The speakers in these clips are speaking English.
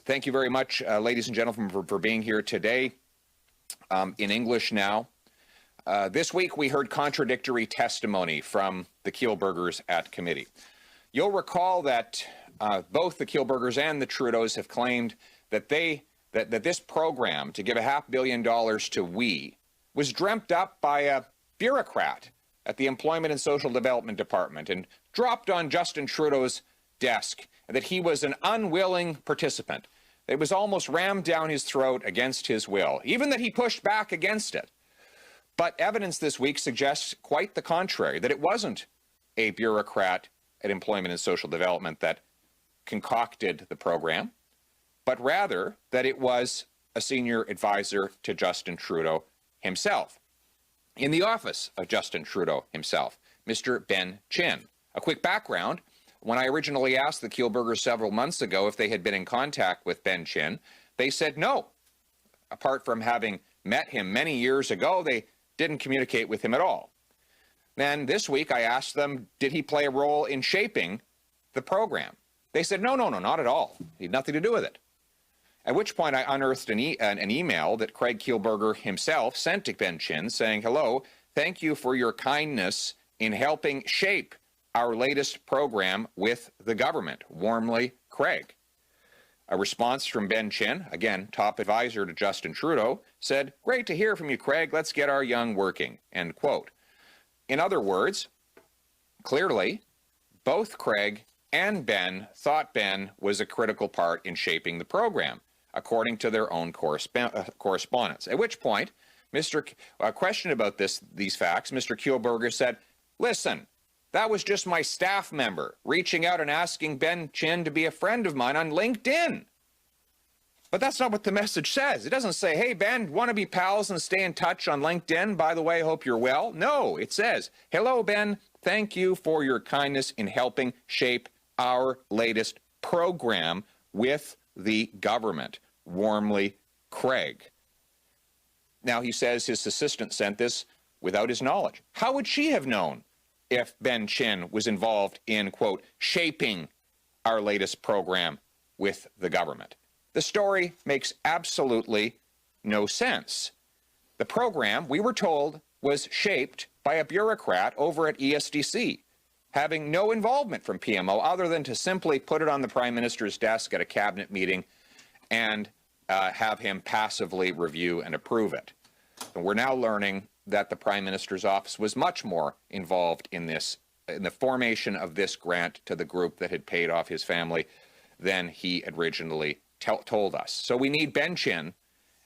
Thank you very much, ladies and gentlemen, for being here today. In English now. This week we heard contradictory testimony from the Kielburgers at committee. You'll recall that both the Kielburgers and the Trudeaus have claimed that this program to give $500 million to We was dreamt up by a bureaucrat at the Employment and Social Development Department and dropped on Justin Trudeau's desk, and that he was an unwilling participant. It was almost rammed down his throat against his will, even that he pushed back against it. But evidence this week suggests quite the contrary, that it wasn't a bureaucrat at Employment and Social Development that concocted the program, but rather that it was a senior advisor to Justin Trudeau himself, in the office of Justin Trudeau himself, Mr. Ben Chin. A quick background. When I originally asked the Kielburgers several months ago if they had been in contact with Ben Chin, they said no. Apart from having met him many years ago, they didn't communicate with him at all. Then this week I asked them, did he play a role in shaping the program? They said, no, not at all. He had nothing to do with it. At which point I unearthed an email that Craig Kielburger himself sent to Ben Chin saying, hello, thank you for your kindness in helping shape our latest program with the government. Warmly, Craig. A response from Ben Chin, again, top advisor to Justin Trudeau, said, great to hear from you, Craig. Let's get our young working, end quote. In other words, clearly, both Craig and Ben thought Ben was a critical part in shaping the program, according to their own correspondence. At which point, a question about these facts, Mr. Kielburger said, listen, that was just my staff member reaching out and asking Ben Chin to be a friend of mine on LinkedIn. But that's not what the message says. It doesn't say, hey, Ben, want to be pals and stay in touch on LinkedIn? By the way, hope you're well. No, it says, hello, Ben. Thank you for your kindness in helping shape our latest program with the government. Warmly, Craig. Now, he says his assistant sent this without his knowledge. How would she have known if Ben Chin was involved in, quote, shaping our latest program with the government? The story makes absolutely no sense. The program, we were told, was shaped by a bureaucrat over at ESDC, having no involvement from PMO other than to simply put it on the Prime Minister's desk at a cabinet meeting and have him passively review and approve it. And we're now learning that the Prime Minister's office was much more involved in the formation of this grant to the group that had paid off his family than he originally told us. So we need Ben Chin,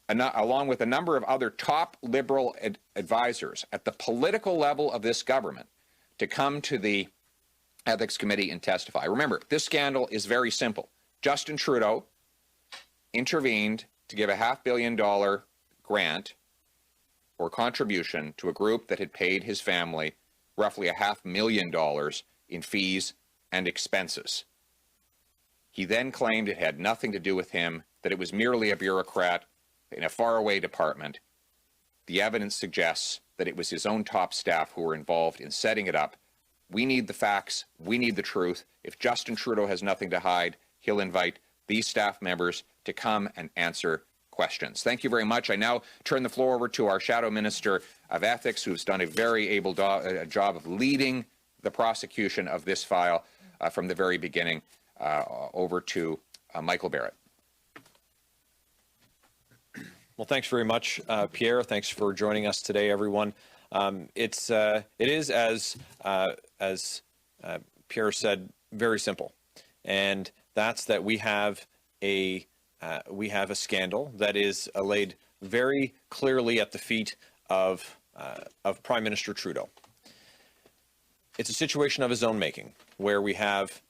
along with a number of other top Liberal advisors at the political level of this government, to come to the Ethics Committee and testify. Remember, this scandal is very simple. Justin Trudeau intervened to give a $500 million grant or contribution to a group that had paid his family roughly $500,000 in fees and expenses. He then claimed it had nothing to do with him, that it was merely a bureaucrat in a faraway department. The evidence suggests that it was his own top staff who were involved in setting it up. We need the facts. We need the truth. If Justin Trudeau has nothing to hide, he'll invite these staff members to come and answer questions. Thank you very much. I now turn the floor over to our Shadow Minister of Ethics, who's done a very able job of leading the prosecution of this file from the very beginning. Over to Michael Barrett. Well, thanks very much, Pierre. Thanks for joining us today, everyone. It is, as Pierre said, very simple, and that's that we have a scandal that is laid very clearly at the feet of Prime Minister Trudeau. It's a situation of his own making, where we have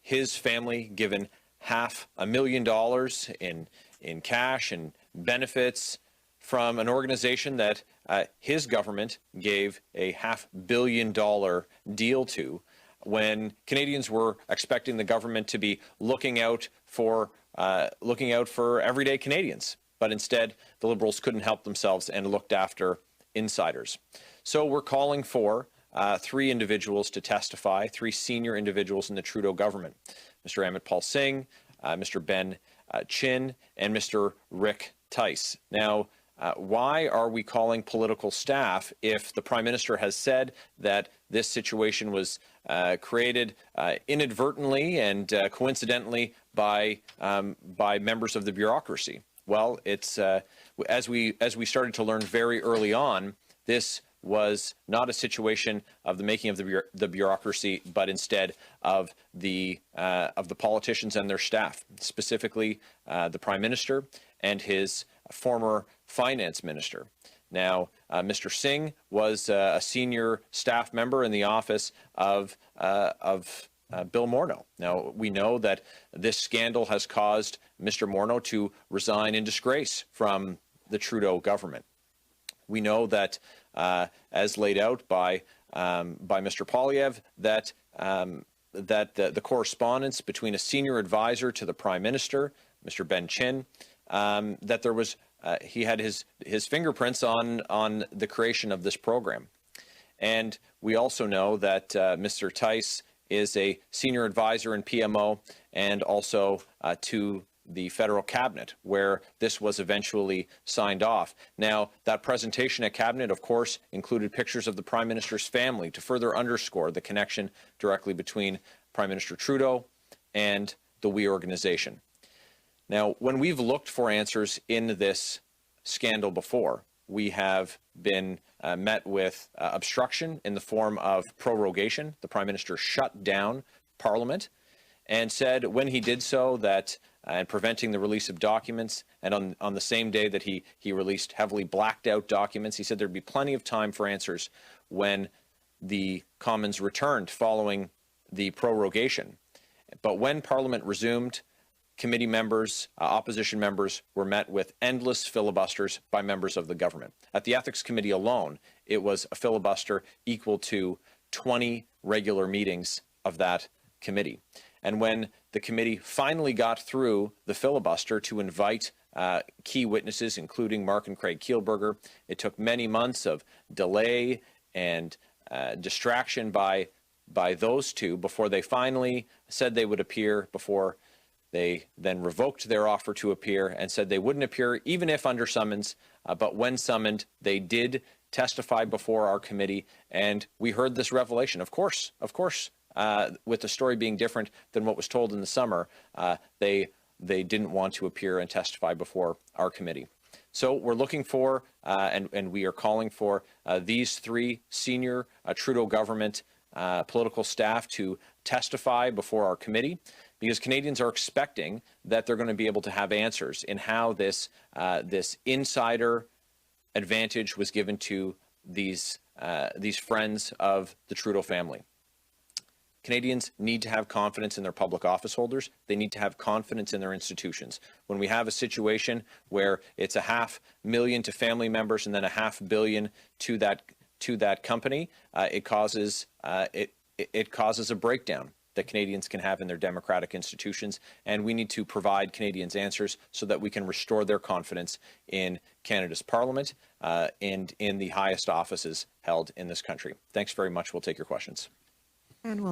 his family given $500,000 in cash and benefits from an organization that his government gave a $500 million deal to, when Canadians were expecting the government to be looking out for everyday Canadians. But instead, the Liberals couldn't help themselves and looked after insiders. So we're calling for three individuals to testify, three senior individuals in the Trudeau government: Mr. Amit Paul Singh, Mr. Ben Chin and Mr. Rick Tice. Now, why are we calling political staff if the Prime Minister has said that this situation was created inadvertently and coincidentally by members of the bureaucracy? Well, it's as we started to learn very early on, this was not a situation of the making of the bureaucracy, but instead of the politicians and their staff, specifically the Prime Minister and his former finance minister. Now, Mr. Singh was a senior staff member in the office of Bill Morneau. Now, we know that this scandal has caused Mr. Morneau to resign in disgrace from the Trudeau government. We know that, as laid out by Mr. Poilievre, that the correspondence between a senior advisor to the Prime Minister, Mr. Ben Chin, that there was he had his fingerprints on the creation of this program. And we also know that Mr. Tice is a senior advisor in PMO and also to the federal cabinet, where this was eventually signed off. Now, that presentation at cabinet, of course, included pictures of the Prime Minister's family to further underscore the connection directly between Prime Minister Trudeau and the We organization. Now, when we've looked for answers in this scandal before, we have been met with obstruction in the form of prorogation. The Prime Minister shut down Parliament and said when he did so that and preventing the release of documents, and on the same day that he released heavily blacked out documents, he said there'd be plenty of time for answers when the Commons returned following the prorogation. But when Parliament resumed, committee members, opposition members were met with endless filibusters by members of the government. At the Ethics Committee alone, it was a filibuster equal to 20 regular meetings of that committee. And when the committee finally got through the filibuster to invite key witnesses, including Mark and Craig Kielburger, it took many months of delay and distraction by those two before they finally said they would appear, before they then revoked their offer to appear and said they wouldn't appear even if under summons, but when summoned, they did testify before our committee, and we heard this revelation. Of course, with the story being different than what was told in the summer, they didn't want to appear and testify before our committee. So we're looking for, and we are calling for these three senior Trudeau government political staff to testify before our committee, because Canadians are expecting that they're going to be able to have answers in how this insider advantage was given to these friends of the Trudeau family. Canadians need to have confidence in their public office holders. They need to have confidence in their institutions. When we have a situation where it's $500,000 to family members and then $500 million to that company, it causes a breakdown that Canadians can have in their democratic institutions, and we need to provide Canadians answers so that we can restore their confidence in Canada's Parliament and in the highest offices held in this country. Thanks very much. We'll take your questions. And we'll